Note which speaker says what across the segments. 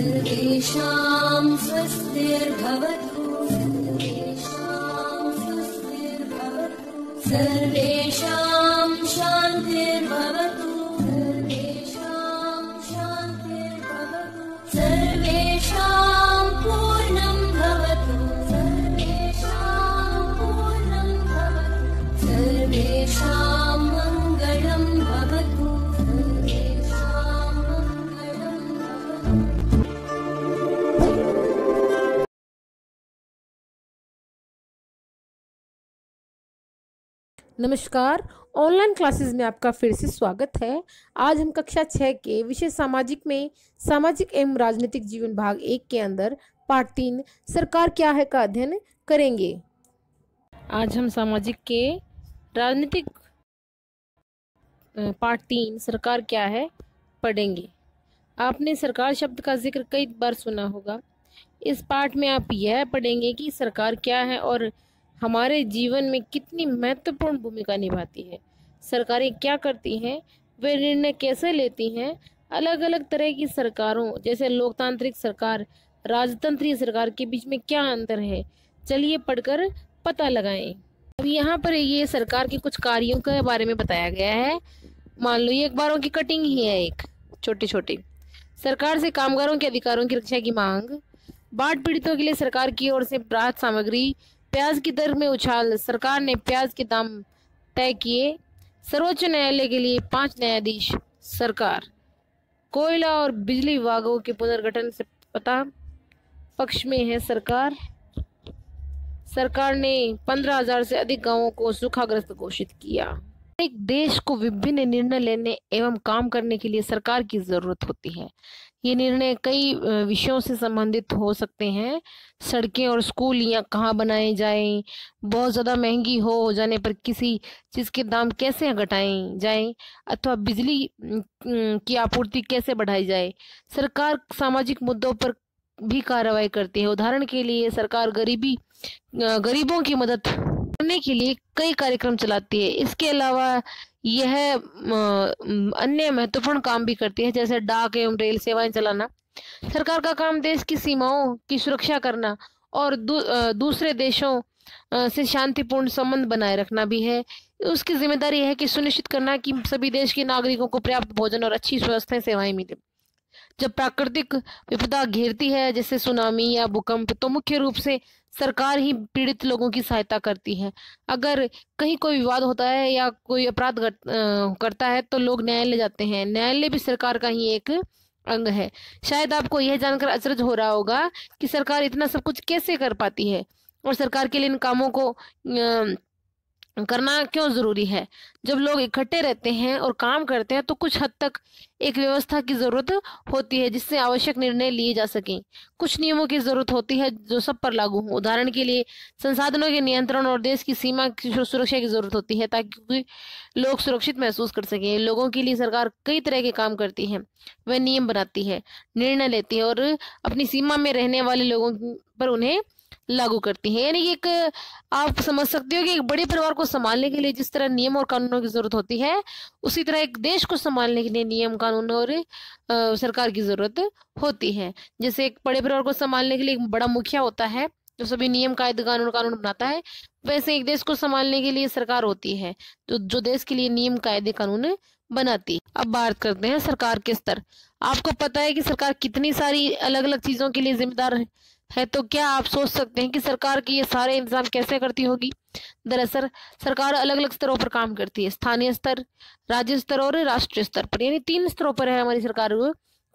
Speaker 1: सर्वेषां स्वस्तिर्भवतु सर्वेषां स्वस्तिर्भवतु सर्वेषां शान्तिर्भवतु सर्वेषां शान्तिर्भवतु सर्वेषां पूर्णं भवतु सर्वेषां पूर्णं भवतु सर्वेषां मङ्गलं भवतु सर्वेषां मङ्गलं भवतु।
Speaker 2: नमस्कार। ऑनलाइन क्लासेस में आपका फिर से स्वागत है। आज हम कक्षा 6 के विषय सामाजिक में सामाजिक एवं राजनीतिक जीवन भाग 1 के अंदर पाठ 3 सरकार क्या है का अध्ययन करेंगे। आज हम सामाजिक के राजनीतिक पाठ 3 सरकार क्या है पढ़ेंगे। आपने सरकार शब्द का जिक्र कई बार सुना होगा। इस पाठ में आप यह पढ़ेंगे कि सरकार क्या है और हमारे जीवन में कितनी महत्वपूर्ण भूमिका निभाती है। सरकारें क्या करती हैं, वे निर्णय कैसे लेती हैं, अलग अलग तरह की सरकारों जैसे लोकतांत्रिक सरकार, राजतंत्रीय सरकार के बीच में क्या अंतर है, चलिए पढ़कर पता लगाएं। अब यहाँ पर ये सरकार के कुछ कार्यों के बारे में बताया गया है। मान लो ये अखबारों की कटिंग ही है, एक छोटी छोटी। सरकार से कामगारों के अधिकारों की रक्षा की मांग, बाढ़ पीड़ितों के लिए सरकार की ओर से राहत सामग्री, प्याज की दर में उछाल, सरकार ने प्याज के दाम तय किए, सर्वोच्च न्यायालय के लिए 5 न्यायाधीश, सरकार, कोयला और बिजली विभागों के पुनर्गठन से पता पक्ष में है सरकार, सरकार ने 15,000 से अधिक गांवों को सूखाग्रस्त घोषित किया। एक देश को विभिन्न निर्णय लेने एवं काम करने के लिए सरकार की जरूरत होती है। ये निर्णय कई विषयों से संबंधित हो सकते हैं। सड़कें और स्कूल या कहाँ बनाए जाएं, बहुत ज़्यादा महंगी हो जाने पर किसी चीज़ के दाम कैसे घटाएं जाएं, अथवा बिजली की आपूर्ति कैसे बढ़ाई जाए। सरकार सामाजिक मुद्दों पर भी कार्रवाई करती है। उदाहरण के लिए सरकार गरीबों की मदद करने के लिए कई कार्यक्रम चलाती है। इसके अलावा यह अन्य महत्वपूर्ण काम भी करती है, जैसे डाक एवं रेल सेवाएं चलाना। सरकार का काम देश की सीमाओं की सुरक्षा करना और दूसरे देशों से शांतिपूर्ण संबंध बनाए रखना भी है। उसकी जिम्मेदारी है कि सुनिश्चित करना कि सभी देश के नागरिकों को पर्याप्त भोजन और अच्छी स्वास्थ्य सेवाएं मिले। जब प्राकृतिक विपदा घेरती है जैसे सुनामी या भूकंप, तो मुख्य रूप से सरकार ही पीड़ित लोगों की सहायता करती है। अगर कहीं कोई विवाद होता है या कोई अपराध करता है तो लोग न्यायालय जाते हैं। न्यायालय भी सरकार का ही एक अंग है। शायद आपको यह जानकर अचरज हो रहा होगा कि सरकार इतना सब कुछ कैसे कर पाती है और सरकार के लिए इन कामों को करना क्यों जरूरी है। जब लोग इकट्ठे रहते हैं और काम करते हैं तो कुछ हद तक एक व्यवस्था की जरूरत होती है जिससे आवश्यक निर्णय लिए जा सकें। कुछ नियमों की जरूरत होती है जो सब पर लागू हो। उदाहरण के लिए संसाधनों के नियंत्रण और देश की सीमा की सुरक्षा की जरूरत होती है ताकि लोग सुरक्षित महसूस कर सकें। लोगों के लिए सरकार कई तरह के काम करती है। वह नियम बनाती है, निर्णय लेती है और अपनी सीमा में रहने वाले लोगों पर उन्हें लागू करती है। यानी कि एक आप समझ सकते हो कि एक बड़े परिवार को संभालने के लिए जिस तरह नियम और कानूनों की जरूरत होती है, उसी तरह एक देश को संभालने के लिए नियम कानून और सरकार की जरूरत होती है। जैसे एक बड़े परिवार को संभालने के लिए एक बड़ा मुखिया होता है जो सभी नियम कायदे कानून बनाता है, वैसे एक देश को संभालने के लिए सरकार होती है जो देश के लिए नियम कायदे कानून बनाती। अब बात करते हैं सरकार के स्तर। आपको पता है कि सरकार कितनी सारी अलग अलग चीजों के लिए जिम्मेदार है, तो क्या आप सोच सकते हैं कि सरकार के ये सारे इंतजाम कैसे करती होगी। दरअसल सरकार अलग अलग स्तरों पर काम करती है। स्थानीय स्तर, राज्य स्तर और राष्ट्रीय स्तर पर, यानी 3 स्तरों पर है हमारी सरकार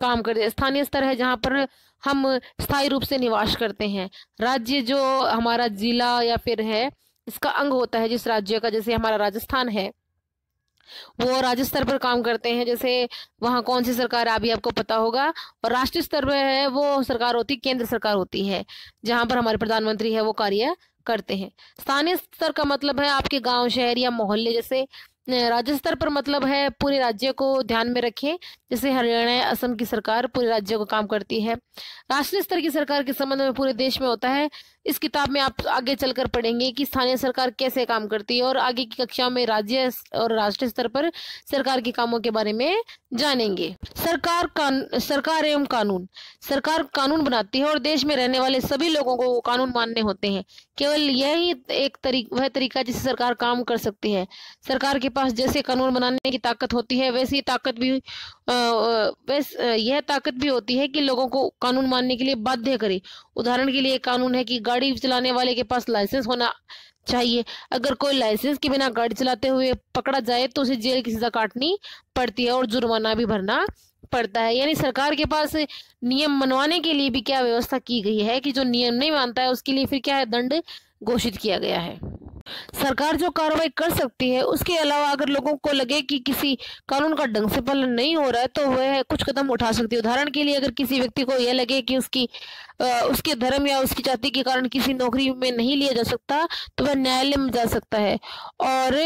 Speaker 2: काम करती है। स्थानीय स्तर है जहाँ पर हम स्थायी रूप से निवास करते हैं। राज्य जो हमारा जिला या फिर है इसका अंग होता है जिस राज्य का, जैसे हमारा राजस्थान है वो राज्य स्तर पर काम करते हैं, जैसे वहाँ कौन सी सरकार अभी आपको पता होगा। और राष्ट्रीय स्तर पर है वो सरकार होती, केंद्र सरकार होती है, जहाँ पर हमारे प्रधानमंत्री है वो कार्य करते हैं। स्थानीय स्तर का मतलब है आपके गांव, शहर या मोहल्ले जैसे राज्य स्तर पर मतलब है पूरे राज्य को ध्यान में रखें, जैसे हरियाणा या असम की सरकार पूरे राज्य को काम करती है। राष्ट्रीय स्तर की सरकार के संबंध में पूरे देश में होता है। इस किताब में आप आगे चलकर पढ़ेंगे कि स्थानीय सरकार कैसे काम करती है और आगे की कक्षाओं में राज्य और राष्ट्रीय स्तर पर सरकार के कामों के बारे में जानेंगे। सरकार एवं कानून। सरकार कानून बनाती है और देश में रहने वाले सभी लोगों को कानून मानने होते हैं। केवल यही वह तरीका जिससे सरकार काम कर सकती है। सरकार के पास जैसे कानून बनाने की ताकत होती है, वैसी यह ताकत भी होती है कि लोगों को कानून मानने के लिए बाध्य करे। उदाहरण के लिए कानून है कि गाड़ी चलाने वाले के पास लाइसेंस होना चाहिए। अगर कोई लाइसेंस के बिना गाड़ी चलाते हुए पकड़ा जाए तो उसे जेल की सजा काटनी पड़ती है और जुर्माना भी भरना पड़ता है। यानी सरकार के पास नियम मनवाने के लिए भी क्या व्यवस्था की गई है कि जो नियम नहीं मानता है उसके लिए फिर क्या है, दंड घोषित किया गया है। सरकार जो कार्रवाई कर सकती है, उसके अलावा अगर लोगों को लगे कि किसी कानून का ढंग से पालन नहीं हो रहा है तो वह कुछ कदम उठा सकती है। उदाहरण के लिए अगर किसी व्यक्ति को यह लगे कि उसके धर्म या उसकी जाति के कारण किसी नौकरी में नहीं लिया जा सकता तो वह न्यायालय में जा सकता है और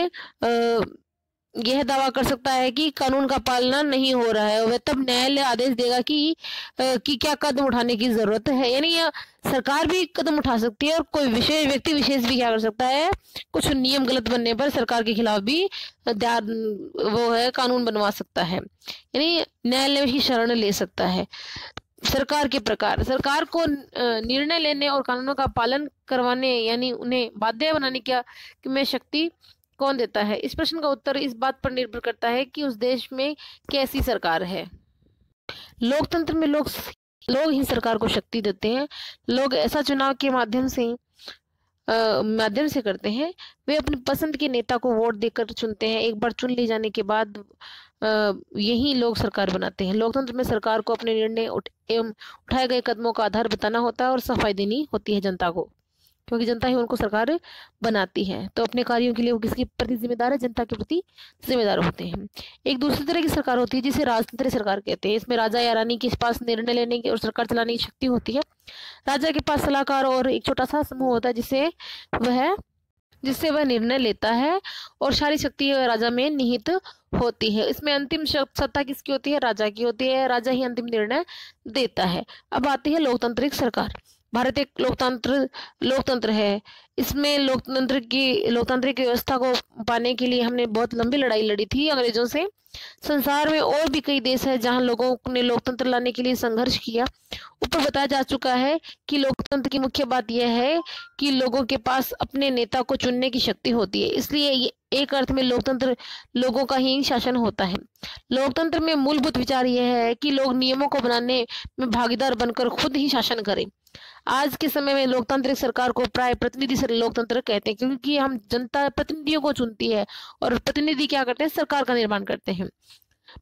Speaker 2: यह दावा कर सकता है कि कानून का पालना नहीं हो रहा है। वह तब न्यायालय आदेश देगा कि क्या कदम उठाने की जरूरत है। यानी सरकार भी कदम उठा सकती है और कोई व्यक्ति विशेष भी क्या कर सकता है, कुछ नियम गलत बनने पर सरकार के खिलाफ भी कानून बनवा सकता है, यानी न्यायालय की शरण ले सकता है। सरकार के प्रकार। सरकार को निर्णय लेने और कानूनों का पालन करवाने यानी उन्हें बाध्य बनाने में शक्ति कौन देता है? इस प्रश्न का उत्तर इस बात पर निर्भर करता है कि उस देश में कैसी सरकार है। लोकतंत्र में लोग ही सरकार को शक्ति देते हैं। लोग ऐसा चुनाव के माध्यम से करते हैं। वे अपनी पसंद के नेता को वोट देकर चुनते हैं। एक बार चुन ले जाने के बाद यही लोग सरकार बनाते हैं। लोकतंत्र में सरकार को अपने निर्णय एवं उठाए गए कदमों का आधार बताना होता है और सफाई देनी होती है जनता को, क्योंकि जनता ही उनको सरकार बनाती है। तो अपने कार्यों के लिए वो किसके प्रति जिम्मेदार है? जनता के प्रति जिम्मेदार होते हैं। एक दूसरी तरह की सरकार होती है जिसे राजतंत्रीय सरकार कहते हैं। इसमें राजा या रानी के पास निर्णय लेने की और सरकार चलाने की शक्ति होती है। राजा के पास सलाहकार और एक छोटा सा समूह होता है जिससे वह निर्णय लेता है और सारी शक्ति राजा में निहित होती है। इसमें अंतिम सत्ता किसकी होती है? राजा की होती है। राजा ही अंतिम निर्णय देता है। अब आती है लोकतांत्रिक सरकार। भारत एक लोकतंत्र है। इसमें लोकतांत्रिक व्यवस्था को पाने के लिए हमने बहुत लंबी लड़ाई लड़ी थी अंग्रेजों से। संसार में और भी कई देश है जहां लोगों ने लोकतंत्र लाने के लिए संघर्ष किया। ऊपर बताया जा चुका है कि लोकतंत्र की मुख्य बात यह है कि लोगों के पास अपने नेता को चुनने की शक्ति होती है। इसलिए एक अर्थ में लोकतंत्र लोगों का ही शासन होता है। लोकतंत्र में मूलभूत विचार यह है कि लोग नियमों को बनाने में भागीदार बनकर खुद ही शासन करें। आज के समय में लोकतांत्रिक सरकार को प्राय प्रतिनिधि लोकतंत्र कहते हैं, क्योंकि हम जनता प्रतिनिधियों को चुनती है और प्रतिनिधि क्या करते हैं? सरकार का निर्माण करते हैं।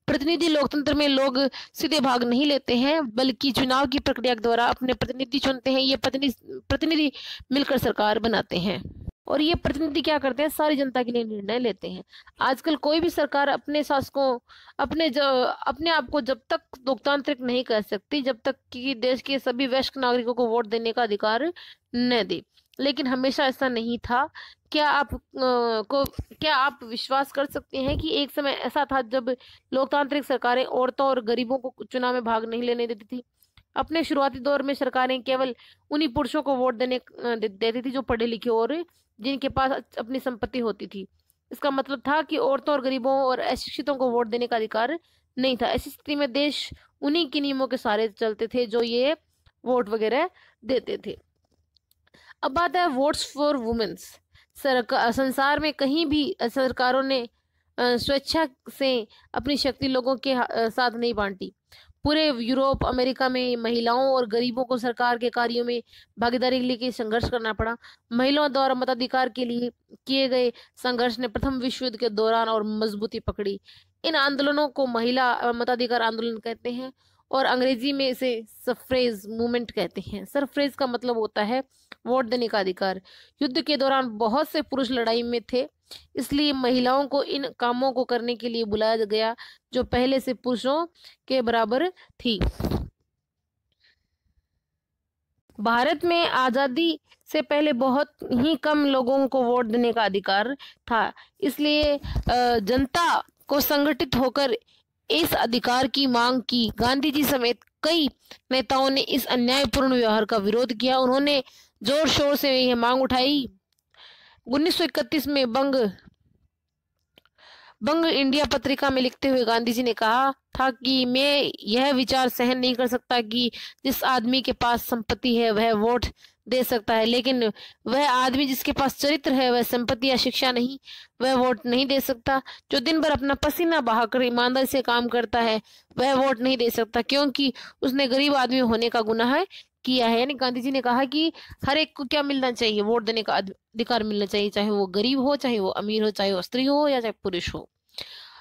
Speaker 2: प्रतिनिधि लोकतंत्र में लोग सीधे भाग नहीं लेते हैं, बल्कि चुनाव की प्रक्रिया के द्वारा अपने प्रतिनिधि चुनते हैं। ये प्रतिनिधि मिलकर सरकार बनाते हैं और ये प्रतिनिधि क्या करते हैं? सारी जनता के लिए निर्णय लेते हैं। आजकल कोई भी सरकार अपने शासकों अपने आप को जब तक लोकतांत्रिक नहीं कह सकती जब तक कि देश के सभी वयस्क नागरिकों को वोट देने का अधिकार न दे। लेकिन हमेशा ऐसा नहीं था। क्या आप विश्वास कर सकते हैं कि एक समय ऐसा था जब लोकतांत्रिक सरकारें औरतों और गरीबों को चुनाव में भाग नहीं लेने देती थी? अपने शुरुआती दौर में सरकारें केवल उन्हीं पुरुषों को वोट देती थी जो पढ़े लिखे और जिनके पास अपनी संपत्ति होती थी। इसका मतलब था कि औरतों और गरीबों और अशिक्षितों को वोट देने का अधिकार नहीं था। ऐसी स्थिति में देश उन्हीं के नियमों के सहारे चलते थे जो ये वोट वगैरह देते थे। अब बात है वोट्स फॉर वुमेन्स। संसार में कहीं भी सरकारों ने स्वेच्छा से अपनी शक्ति लोगों के साथ नहीं बांटी। पूरे यूरोप अमेरिका में महिलाओं और गरीबों को सरकार के कार्यों में भागीदारी के लिए संघर्ष करना पड़ा। महिलाओं द्वारा मताधिकार के लिए किए गए संघर्ष ने प्रथम विश्व युद्ध के दौरान और मजबूती पकड़ी। इन आंदोलनों को महिला मताधिकार आंदोलन कहते हैं और अंग्रेजी में इसे सफ्रेज मूवमेंट कहते हैं। सफ्रेज का मतलब होता है वोट देने का अधिकार। युद्ध के दौरान बहुत से पुरुष लड़ाई में थे, इसलिए महिलाओं को इन कामों को करने के लिए बुलाया गया जो पहले से पुरुषों के बराबर थी। भारत में आज़ादी से पहले बहुत ही कम लोगों को वोट देने का अधिकार था, इसलिए जनता को संगठित होकर इस अधिकार की मांग की। गांधी जी समेत कई नेताओं ने इस अन्यायपूर्ण व्यवहार का विरोध किया। उन्होंने जोर शोर से यह मांग उठाई। 1931 में बंग इंडिया पत्रिका में लिखते हुए गांधी जी ने कहा था कि मैं यह विचार सहन नहीं कर सकता कि जिस आदमी के पास संपत्ति है वह वोट दे सकता है, लेकिन वह आदमी जिसके पास चरित्र है, वह संपत्ति या शिक्षा नहीं, वह वोट नहीं दे सकता। जो दिन भर अपना पसीना बहाकर ईमानदारी से काम करता है वह वोट नहीं दे सकता, क्योंकि उसने गरीब आदमी होने का गुनाह किया है। यानी गांधी जी ने कहा कि हर एक को क्या मिलना चाहिए, वोट देने का अधिकार मिलना चाहिए, चाहे वो गरीब हो, चाहे वो अमीर हो, चाहे वो स्त्री हो या चाहे पुरुष हो।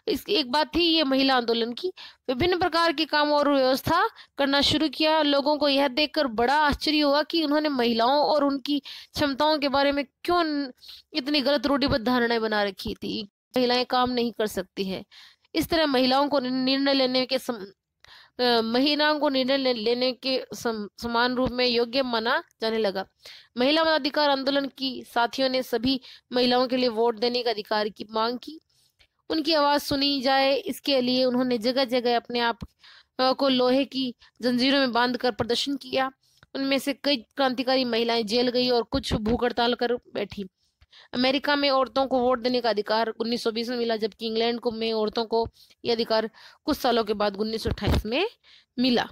Speaker 2: इसकी एक बात थी ये महिला आंदोलन की। विभिन्न प्रकार के काम और व्यवस्था करना शुरू किया। लोगों को यह देखकर बड़ा आश्चर्य हुआ कि उन्होंने महिलाओं और उनकी क्षमताओं के बारे में क्यों इतनी गलत रूढ़िबद्ध धारणाएं बना रखी थी। महिलाएं काम नहीं कर सकती है। इस तरह महिलाओं को निर्णय लेने के समान रूप में योग्य माना जाने लगा। महिला मताधिकार आंदोलन की साथियों ने सभी महिलाओं के लिए वोट देने का अधिकार की मांग की। उनकी आवाज सुनी जाए, इसके लिए उन्होंने जगह जगह अपने आप को लोहे की जंजीरों में बांधकर प्रदर्शन किया। उनमें से कई क्रांतिकारी महिलाएं जेल गई और कुछ भूख हड़ताल कर बैठी। अमेरिका में औरतों को वोट देने का अधिकार 1920 में मिला, जबकि इंग्लैंड में औरतों को यह अधिकार कुछ सालों के बाद 1928 में मिला।